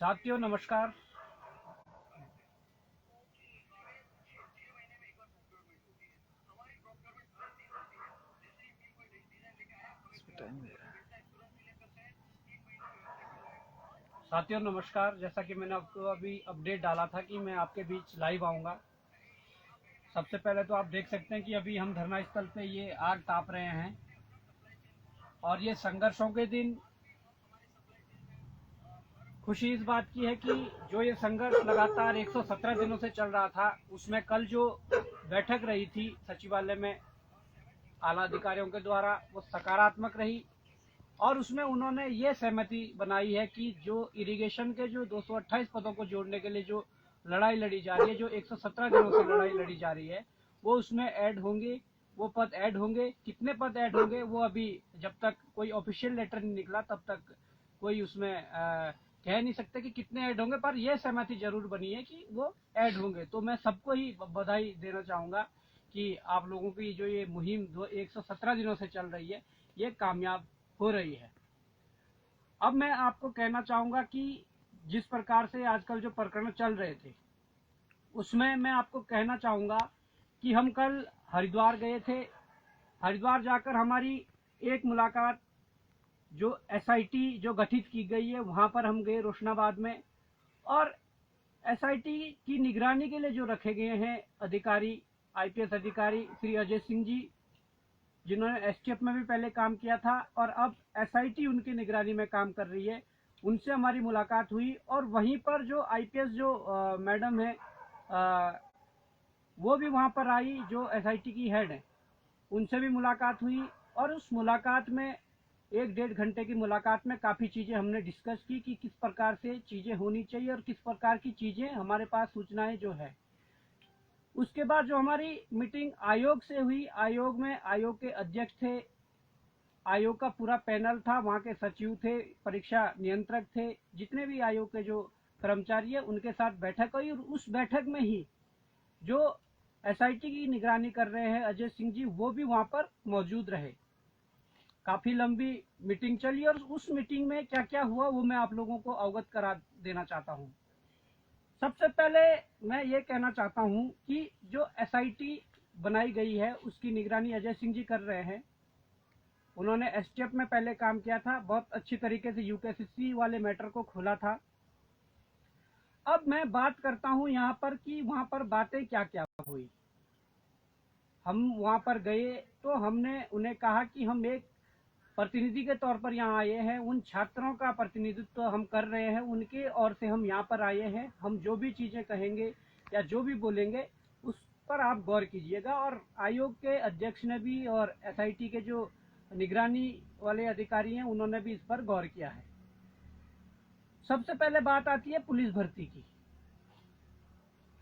साथियों नमस्कार। साथियों नमस्कार। जैसा कि मैंने आपको अभी अपडेट डाला था कि मैं आपके बीच लाइव आऊँगा। सबसे पहले तो आप देख सकते हैं कि अभी हम धरना स्थल पे ये आग ताप रहे हैं और ये संघर्षों के दिन। खुशी इस बात की है कि जो ये संघर्ष लगातार 117 दिनों से चल रहा था, उसमें कल जो बैठक रही थी सचिवालय में आला अधिकारियों के द्वारा, वो सकारात्मक रही और उसमें उन्होंने ये सहमति बनाई है कि जो इरिगेशन के जो 228 पदों को जोड़ने के लिए जो लड़ाई लड़ी जा रही है, जो 117 दिनों से लड़ाई लड़ी जा रही है, वो उसमें ऐड होंगे। वो पद ऐड होंगे। कितने पद ऐड होंगे वो अभी जब तक कोई ऑफिशियल लेटर नहीं निकला तब तक कोई उसमें कह नहीं सकते कि कितने ऐड होंगे, पर यह सहमति जरूर बनी है कि वो ऐड होंगे। तो मैं सबको ही बधाई देना चाहूंगा कि आप लोगों की जो ये मुहिम 117 दिनों से चल रही है, ये कामयाब हो रही है। अब मैं आपको कहना चाहूंगा कि जिस प्रकार से आजकल जो प्रकरण चल रहे थे, उसमें मैं आपको कहना चाहूंगा कि हम कल हरिद्वार गए थे। हरिद्वार जाकर हमारी एक मुलाकात जो एसआईटी जो गठित की गई है वहां पर हम गए रोशनाबाद में, और एसआईटी की निगरानी के लिए जो रखे गए हैं अधिकारी, आईपीएस अधिकारी श्री अजय सिंह जी, जिन्होंने एसटीएफ में भी पहले काम किया था और अब एसआईटी उनकी निगरानी में काम कर रही है, उनसे हमारी मुलाकात हुई। और वहीं पर जो आईपीएस जो मैडम है, वो भी वहां पर आई, जो एसआईटी की हेड है, उनसे भी मुलाकात हुई। और उस मुलाकात में 1-1.5 घंटे की मुलाकात में काफ़ी चीज़ें हमने डिस्कस की कि किस प्रकार से चीज़ें होनी चाहिए और किस प्रकार की चीज़ें हमारे पास सूचनाएं जो है। उसके बाद जो हमारी मीटिंग आयोग से हुई, आयोग में आयोग के अध्यक्ष थे, आयोग का पूरा पैनल था, वहाँ के सचिव थे, परीक्षा नियंत्रक थे, जितने भी आयोग के जो कर्मचारी है उनके साथ बैठक हुई। और उस बैठक में ही जो एसआईटी की निगरानी कर रहे हैं अजय सिंह जी, वो भी वहाँ पर मौजूद रहे। काफी लंबी मीटिंग चली और उस मीटिंग में क्या क्या हुआ वो मैं आप लोगों को अवगत करा देना चाहता हूँ। सबसे पहले मैं ये कहना चाहता हूँ कि जो एसआईटी बनाई गई है उसकी निगरानी अजय सिंह जी कर रहे हैं। उन्होंने एसटीएफ में पहले काम किया था, बहुत अच्छी तरीके से यूकेसीसी वाले मैटर को खोला था। अब मैं बात करता हूँ यहाँ पर कि वहाँ पर बातें क्या क्या हुई। हम वहाँ पर गए तो हमने उन्हें कहा कि हम एक प्रतिनिधि के तौर पर यहाँ आए हैं, उन छात्रों का प्रतिनिधित्व हम कर रहे हैं, उनके ओर से हम यहाँ पर आए हैं। हम जो भी चीज़ें कहेंगे या जो भी बोलेंगे उस पर आप गौर कीजिएगा। और आयोग के अध्यक्ष ने भी और एसआईटी के जो निगरानी वाले अधिकारी हैं उन्होंने भी इस पर गौर किया है। सबसे पहले बात आती है पुलिस भर्ती की।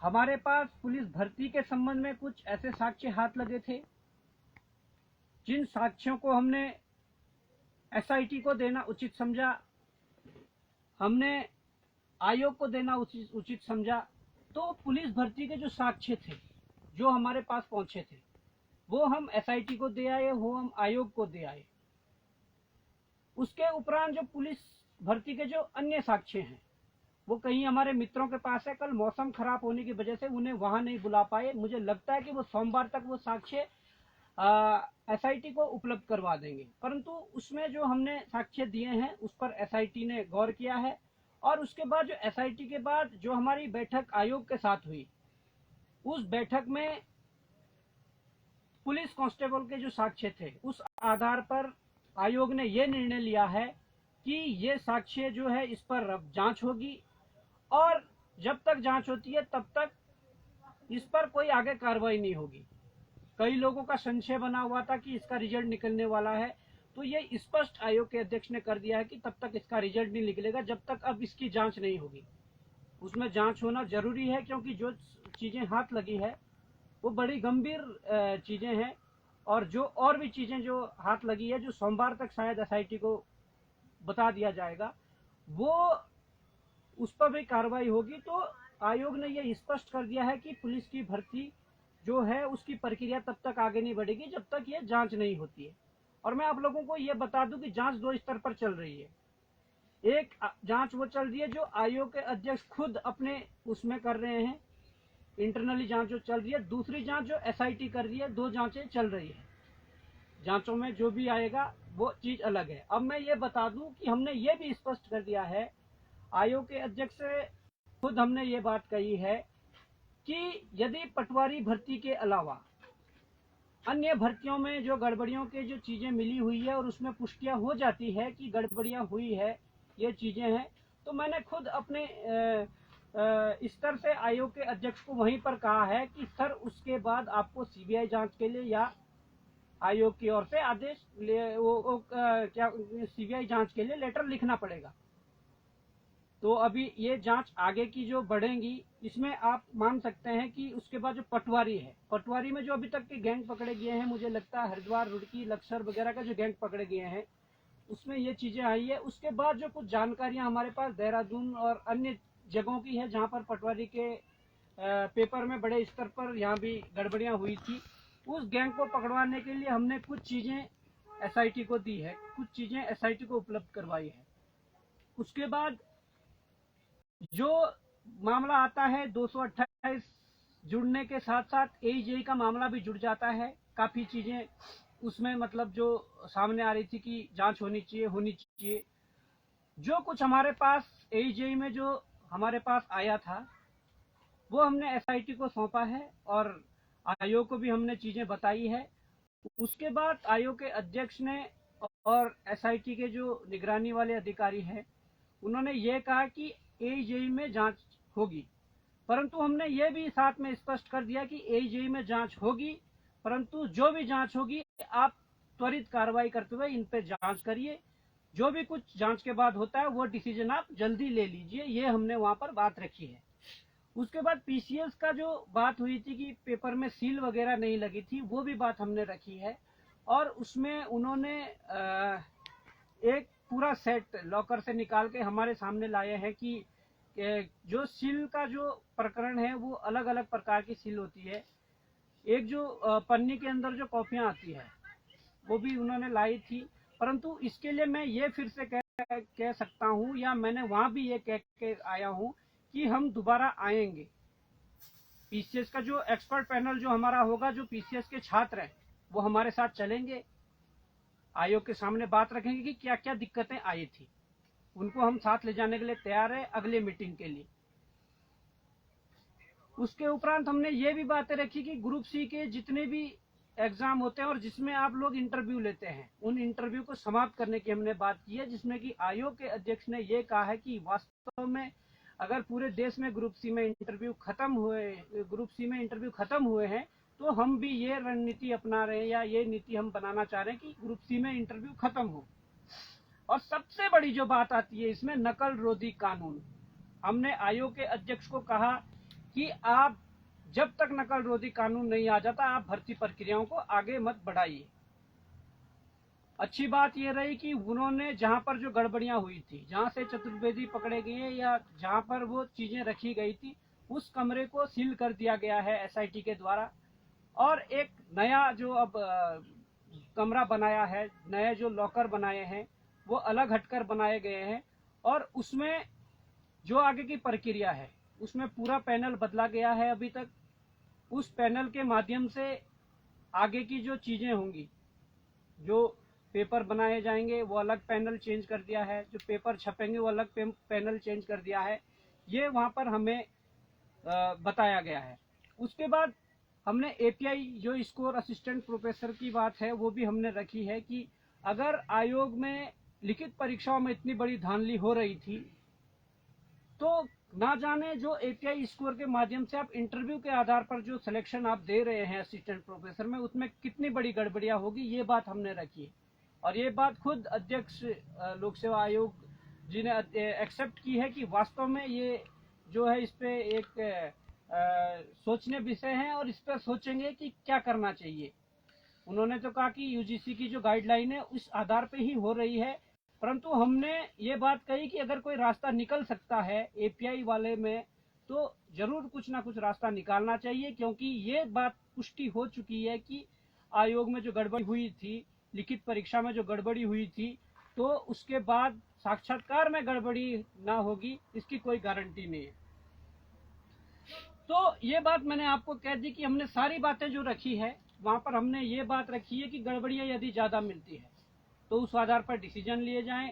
हमारे पास पुलिस भर्ती के संबंध में कुछ ऐसे साक्ष्य हाथ लगे थे जिन साक्ष्यों को हमने एसआईटी को देना उचित समझा, हमने आयोग को देना उचित समझा। तो पुलिस भर्ती के जो साक्ष्य थे जो हमारे पास पहुंचे थे वो हम एसआईटी को दे आए, वो हम आयोग को दे आए। उसके उपरांत जो पुलिस भर्ती के जो अन्य साक्ष्य हैं वो कहीं हमारे मित्रों के पास है। कल मौसम खराब होने की वजह से उन्हें वहां नहीं बुला पाए। मुझे लगता है कि वो सोमवार तक वो साक्ष्य एसआईटी को उपलब्ध करवा देंगे, परंतु उसमें जो हमने साक्ष्य दिए हैं उस पर एसआईटी ने गौर किया है। और उसके बाद जो एसआईटी के बाद जो हमारी बैठक आयोग के साथ हुई, उस बैठक में पुलिस कांस्टेबल के जो साक्ष्य थे उस आधार पर आयोग ने यह निर्णय लिया है कि ये साक्ष्य जो है इस पर जांच होगी और जब तक जांच होती है तब तक इस पर कोई आगे कार्रवाई नहीं होगी। कई लोगों का संशय बना हुआ था कि इसका रिजल्ट निकलने वाला है, तो ये स्पष्ट आयोग के अध्यक्ष ने कर दिया है कि तब तक इसका रिजल्ट नहीं निकलेगा जब तक अब इसकी जांच नहीं होगी। उसमें जांच होना जरूरी है क्योंकि जो चीजें हाथ लगी है वो बड़ी गंभीर चीजें हैं। और जो और भी चीजें जो हाथ लगी है, जो सोमवार तक शायद एसआईटी को बता दिया जाएगा, वो उस पर भी कार्रवाई होगी। तो आयोग ने यह स्पष्ट कर दिया है कि पुलिस की भर्ती जो है उसकी प्रक्रिया तब तक आगे नहीं बढ़ेगी जब तक ये जांच नहीं होती है। और मैं आप लोगों को ये बता दूं कि जांच 2 स्तर पर चल रही है। एक जांच वो चल रही है जो आयोग के अध्यक्ष खुद अपने उसमें कर रहे हैं, इंटरनली जांच जो चल रही है। दूसरी जांच जो एसआईटी कर रही है, दो जांचें चल रही है। जांचों में जो भी आएगा वो चीज अलग है। अब मैं ये बता दूं कि हमने ये भी स्पष्ट कर दिया है, आयोग के अध्यक्ष से खुद हमने ये बात कही है कि यदि पटवारी भर्ती के अलावा अन्य भर्तियों में जो गड़बड़ियों के जो चीजें मिली हुई है और उसमें पुष्टियां हो जाती है कि गड़बड़ियां हुई है, ये चीजें हैं, तो मैंने खुद अपने स्तर से आयोग के अध्यक्ष को वहीं पर कहा है कि सर उसके बाद आपको सीबीआई जांच के लिए या आयोग की ओर से आदेश क्या सीबीआई जांच के लिए लेटर लिखना पड़ेगा। तो अभी ये जांच आगे की जो बढ़ेंगी, इसमें आप मान सकते हैं कि उसके बाद जो पटवारी है, पटवारी में जो अभी तक के गैंग पकड़े गए हैं, मुझे लगता है हरिद्वार, रुड़की, लक्सर वगैरह का जो गैंग पकड़े गए हैं, उसमें ये चीजें आई है। उसके बाद जो कुछ जानकारियां हमारे पास देहरादून और अन्य जगहों की है जहां पर पटवारी के पेपर में बड़े स्तर पर यहाँ भी गड़बड़ियां हुई थी, उस गैंग को पकड़वाने के लिए हमने कुछ चीजें एसआईटी को दी है, कुछ चीजें एसआईटी को उपलब्ध करवाई है। उसके बाद जो मामला आता है 228 जुड़ने के साथ साथ एजेई का मामला भी जुड़ जाता है। काफी चीजें उसमें मतलब जो सामने आ रही थी कि जांच होनी चाहिए। जो कुछ हमारे पास एजेई में जो हमारे पास आया था वो हमने एसआईटी को सौंपा है और आयोग को भी हमने चीजें बताई है। उसके बाद आयोग के अध्यक्ष ने और एसआईटी के जो निगरानी वाले अधिकारी हैं, उन्होंने ये कहा कि एजेई में जांच होगी, परंतु हमने ये भी साथ में स्पष्ट कर दिया कि एजेई में जांच होगी, परंतु जो भी जांच होगी आप त्वरित कार्रवाई करते हुए इन पे जांच करिए। जो भी कुछ जांच के बाद होता है वो डिसीजन आप जल्दी ले लीजिए, ये हमने वहां पर बात रखी है। उसके बाद पीसीएस का जो बात हुई थी कि पेपर में सील वगैरह नहीं लगी थी, वो भी बात हमने रखी है और उसमें उन्होंने एक पूरा सेट लॉकर से निकाल के हमारे सामने लाए हैं कि जो सील का जो प्रकरण है वो अलग अलग प्रकार की सील होती है। एक जो पन्नी के अंदर जो कॉपियां आती है वो भी उन्होंने लाई थी, परंतु इसके लिए मैं ये फिर से कह सकता हूँ, या मैंने वहां भी ये कह के आया हूँ कि हम दोबारा आएंगे। पीसीएस का जो एक्सपर्ट पैनल जो हमारा होगा, जो पीसीएस के छात्र हैं वो हमारे साथ चलेंगे, आयोग के सामने बात रखेंगे कि क्या क्या दिक्कतें आई थी, उनको हम साथ ले जाने के लिए तैयार है अगले मीटिंग के लिए। उसके उपरांत हमने ये भी बातें रखी कि ग्रुप सी के जितने भी एग्जाम होते हैं और जिसमें आप लोग इंटरव्यू लेते हैं, उन इंटरव्यू को समाप्त करने की हमने बात की है, जिसमें कि आयोग के अध्यक्ष ने ये कहा है कि वास्तव में अगर पूरे देश में ग्रुप सी में इंटरव्यू खत्म हुए हैं तो हम भी ये रणनीति अपना रहे हैं या ये नीति हम बनाना चाह रहे हैं कि ग्रुप सी में इंटरव्यू खत्म हो। और सबसे बड़ी जो बात आती है इसमें नकल रोधी कानून। हमने आयोग के अध्यक्ष को कहा कि आप जब तक नकल रोधी कानून नहीं आ जाता आप भर्ती प्रक्रियाओं को आगे मत बढ़ाइए। अच्छी बात यह रही कि उन्होंने जहां पर जो गड़बड़ियां हुई थी, जहां से चतुर्वेदी पकड़े गए या जहां पर वो चीजें रखी गई थी, उस कमरे को सील कर दिया गया है एसआईटी के द्वारा और एक नया जो अब कमरा बनाया है, नए जो लॉकर बनाए हैं वो अलग हटकर बनाए गए हैं और उसमें जो आगे की प्रक्रिया है उसमें पूरा पैनल बदला गया है। अभी तक उस पैनल के माध्यम से आगे की जो चीजें होंगी, जो पेपर बनाए जाएंगे वो अलग पैनल चेंज कर दिया है, जो पेपर छपेंगे वो अलग पैनल चेंज कर दिया है, ये वहां पर हमें बताया गया है। उसके बाद हमने एपीआई जो स्कोर असिस्टेंट प्रोफेसर की बात है वो भी हमने रखी है कि अगर आयोग में लिखित परीक्षाओं में इतनी बड़ी धांधली हो रही थी तो ना जाने जो एपीआई स्कोर के माध्यम से आप इंटरव्यू के आधार पर जो सिलेक्शन आप दे रहे हैं असिस्टेंट प्रोफेसर में, उसमें कितनी बड़ी गड़बड़ियां होगी, ये बात हमने रखी है। और ये बात खुद अध्यक्ष लोक सेवा आयोग जी ने एक्सेप्ट की है कि वास्तव में ये जो है इस पे एक सोचने विषय है और इस पर सोचेंगे कि क्या करना चाहिए। उन्होंने तो कहा कि यूजीसी की जो गाइडलाइन है उस आधार पे ही हो रही है, परंतु हमने ये बात कही कि अगर कोई रास्ता निकल सकता है एपीआई वाले में तो जरूर कुछ ना कुछ रास्ता निकालना चाहिए, क्योंकि ये बात पुष्टि हो चुकी है कि आयोग में जो गड़बड़ी हुई थी, लिखित परीक्षा में जो गड़बड़ी हुई थी, तो उसके बाद साक्षात्कार में गड़बड़ी ना होगी इसकी कोई गारंटी नहीं है। तो ये बात मैंने आपको कह दी कि हमने सारी बातें जो रखी है वहां पर हमने ये बात रखी है कि गड़बड़ियां यदि ज़्यादा मिलती है तो उस आधार पर डिसीजन लिए जाएं,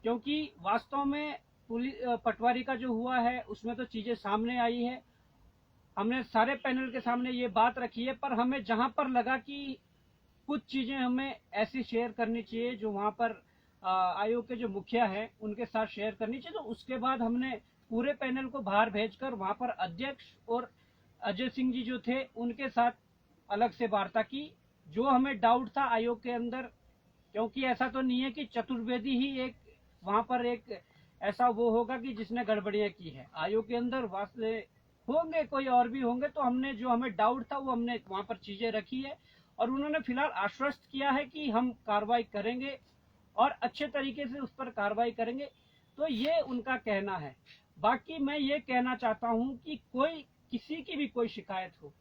क्योंकि वास्तव में पुलिस पटवारी का जो हुआ है उसमें तो चीज़ें सामने आई है, हमने सारे पैनल के सामने ये बात रखी है, पर हमें जहां पर लगा कि कुछ चीज़ें हमें ऐसी शेयर करनी चाहिए जो वहां पर आयोग के जो मुखिया हैं उनके साथ शेयर करनी चाहिए, तो उसके बाद हमने पूरे पैनल को बाहर भेजकर वहां पर अध्यक्ष और अजय सिंह जी जो थे उनके साथ अलग से वार्ता की। जो हमें डाउट था आयोग के अंदर, क्योंकि ऐसा तो नहीं है कि चतुर्वेदी ही एक वहां पर एक ऐसा वो होगा कि जिसने गड़बड़ियां की है, आयोग के अंदर वास्ते होंगे, कोई और भी होंगे, तो हमने जो हमें डाउट था वो हमने वहां पर चीजें रखी है और उन्होंने फिलहाल आश्वस्त किया है कि हम कार्रवाई करेंगे और अच्छे तरीके से उस पर कार्रवाई करेंगे। तो ये उनका कहना है। बाकी मैं ये कहना चाहता हूं कि कोई किसी की भी कोई शिकायत हो,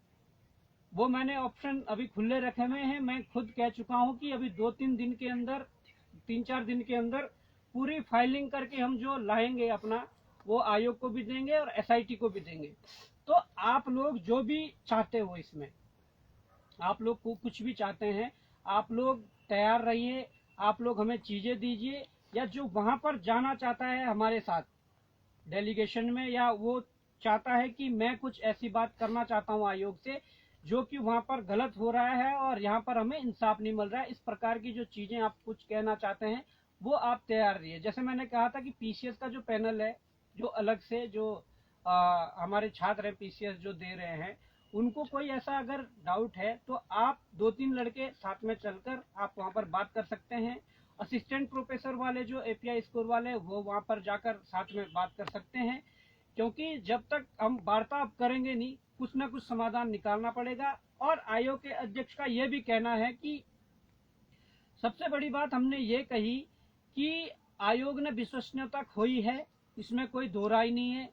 वो मैंने ऑप्शन अभी खुले रखे हुए हैं। मैं खुद कह चुका हूं कि अभी 2-3 दिन के अंदर, 3-4 दिन के अंदर पूरी फाइलिंग करके हम जो लाएंगे अपना, वो आयोग को भी देंगे और एसआईटी को भी देंगे। तो आप लोग जो भी चाहते हो, इसमें आप लोग को कुछ भी चाहते हैं, आप लोग तैयार रहिए, आप लोग हमें चीजें दीजिए, या जो वहां पर जाना चाहता है हमारे साथ डेलीगेशन में, या वो चाहता है कि मैं कुछ ऐसी बात करना चाहता हूं आयोग से जो कि वहां पर गलत हो रहा है और यहाँ पर हमें इंसाफ नहीं मिल रहा है, इस प्रकार की जो चीजें आप कुछ कहना चाहते हैं वो आप तैयार रहिए। जैसे मैंने कहा था कि पीसीएस का जो पैनल है, जो अलग से जो हमारे छात्र हैं पीसीएस जो दे रहे हैं, उनको कोई ऐसा अगर डाउट है तो आप 2-3 लड़के साथ में चलकर आप वहां पर बात कर सकते हैं। असिस्टेंट प्रोफेसर वाले जो एपीआई स्कोर वाले, वो वहां पर जाकर साथ में बात कर सकते हैं, क्योंकि जब तक हम वार्ता करेंगे नहीं, कुछ ना कुछ समाधान निकालना पड़ेगा। और आयोग के अध्यक्ष का यह भी कहना है कि सबसे बड़ी बात हमने ये कही कि आयोग ने विश्वसनीयता खोई है, इसमें कोई दो राय नहीं है।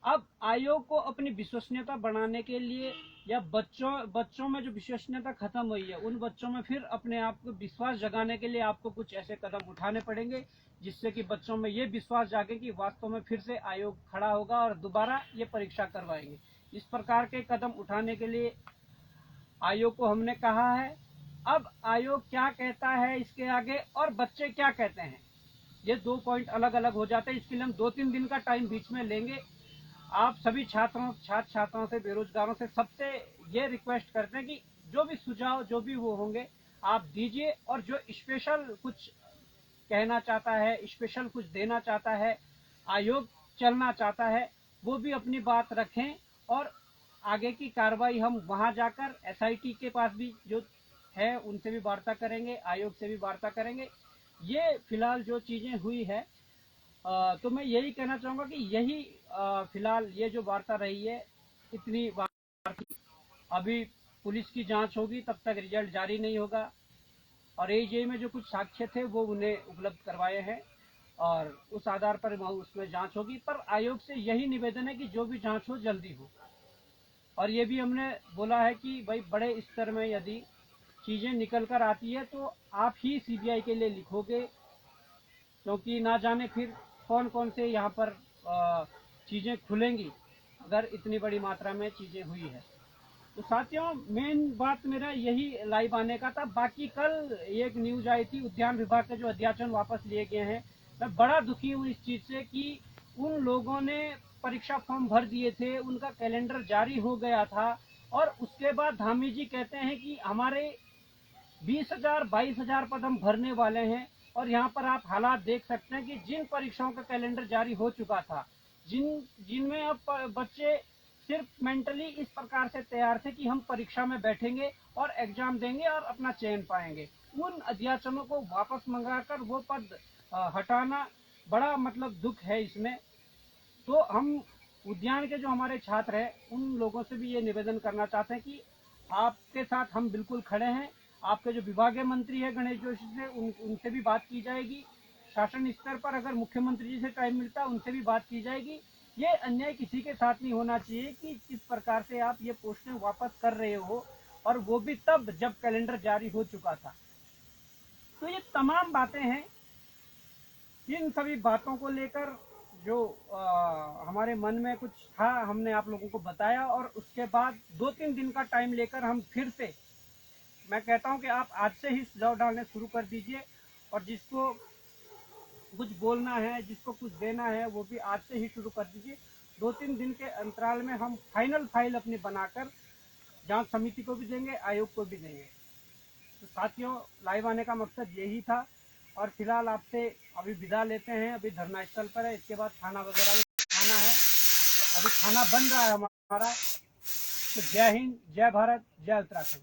अब आयोग को अपनी विश्वसनीयता बढ़ाने के लिए, या बच्चों में जो विश्वसनीयता खत्म हुई है उन बच्चों में फिर अपने आप को विश्वास जगाने के लिए आपको कुछ ऐसे कदम उठाने पड़ेंगे जिससे कि बच्चों में ये विश्वास जागे कि वास्तव में फिर से आयोग खड़ा होगा और दोबारा ये परीक्षा करवाएंगे। इस प्रकार के कदम उठाने के लिए आयोग को हमने कहा है। अब आयोग क्या कहता है इसके आगे और बच्चे क्या कहते हैं, ये 2 पॉइंट अलग अलग हो जाते हैं। इसके लिए हम 2-3 दिन का टाइम बीच में लेंगे। आप सभी छात्रों से, बेरोजगारों से, सबसे ये रिक्वेस्ट करते हैं कि जो भी सुझाव जो भी वो होंगे आप दीजिए, और जो स्पेशल कुछ कहना चाहता है, स्पेशल कुछ देना चाहता है, आयोग चलना चाहता है, वो भी अपनी बात रखें और आगे की कार्रवाई हम वहां जाकर एसआईटी के पास भी जो है उनसे भी वार्ता करेंगे, आयोग से भी वार्ता करेंगे। ये फिलहाल जो चीजें हुई है, तो मैं यही कहना चाहूंगा कि यही फिलहाल ये जो वार्ता रही है, इतनी वार्ता, अभी पुलिस की जांच होगी, तब तक रिजल्ट जारी नहीं होगा। और एजेई में जो कुछ साक्ष्य थे वो उन्हें उपलब्ध करवाए हैं और उस आधार पर उसमें जांच होगी। पर आयोग से यही निवेदन है कि जो भी जांच हो जल्दी हो। और ये भी हमने बोला है कि भाई बड़े स्तर में यदि चीज़ें निकल कर आती है तो आप ही सीबीआई के लिए लिखोगे, क्योंकि ना जाने फिर कौन कौन से यहाँ पर चीज़ें खुलेंगी अगर इतनी बड़ी मात्रा में चीज़ें हुई है। तो साथियों, मेन बात मेरा यही लाइव आने का था। बाकी कल एक न्यूज आई थी, उद्यान विभाग के जो अध्याचन वापस लिए गए हैं, मैं बड़ा दुखी हूँ इस चीज़ से कि उन लोगों ने परीक्षा फॉर्म भर दिए थे, उनका कैलेंडर जारी हो गया था और उसके बाद धामी जी कहते हैं कि हमारे 20,000-22,000 पद हम भरने वाले हैं। और यहाँ पर आप हालात देख सकते हैं कि जिन परीक्षाओं का कैलेंडर जारी हो चुका था, जिनमें अब बच्चे सिर्फ मेंटली इस प्रकार से तैयार थे कि हम परीक्षा में बैठेंगे और एग्जाम देंगे और अपना चयन पाएंगे, उन अध्याचनों को वापस मंगाकर वो पद हटाना बड़ा मतलब दुख है इसमें। तो हम उद्यान के जो हमारे छात्र हैं उन लोगों से भी ये निवेदन करना चाहते हैं कि आपके साथ हम बिल्कुल खड़े हैं। आपके जो विभागीय मंत्री है गणेश जोशी से, उनसे भी बात की जाएगी। शासन स्तर पर अगर मुख्यमंत्री जी से टाइम मिलता है उनसे भी बात की जाएगी। ये अन्याय किसी के साथ नहीं होना चाहिए कि किस प्रकार से आप ये पोस्टें वापस कर रहे हो, और वो भी तब जब कैलेंडर जारी हो चुका था। तो ये तमाम बातें हैं इन सभी बातों को लेकर जो हमारे मन में कुछ था हमने आप लोगों को बताया, और उसके बाद 2-3 दिन का टाइम लेकर हम फिर से, मैं कहता हूं कि आप आज से ही सुझाव डालने शुरू कर दीजिए, और जिसको कुछ बोलना है, जिसको कुछ देना है, वो भी आज से ही शुरू कर दीजिए। 2-3 दिन के अंतराल में हम फाइनल फाइल अपनी बनाकर जांच समिति को भी देंगे, आयोग को भी देंगे। तो साथियों, लाइव आने का मकसद यही था, और फिलहाल आपसे अभी विदा लेते हैं। अभी धरना स्थल पर है, इसके बाद खाना वगैरह भी खाना है, अभी खाना बन रहा है हमारा। तो जय हिंद, जय भारत, जय उत्तराखंड।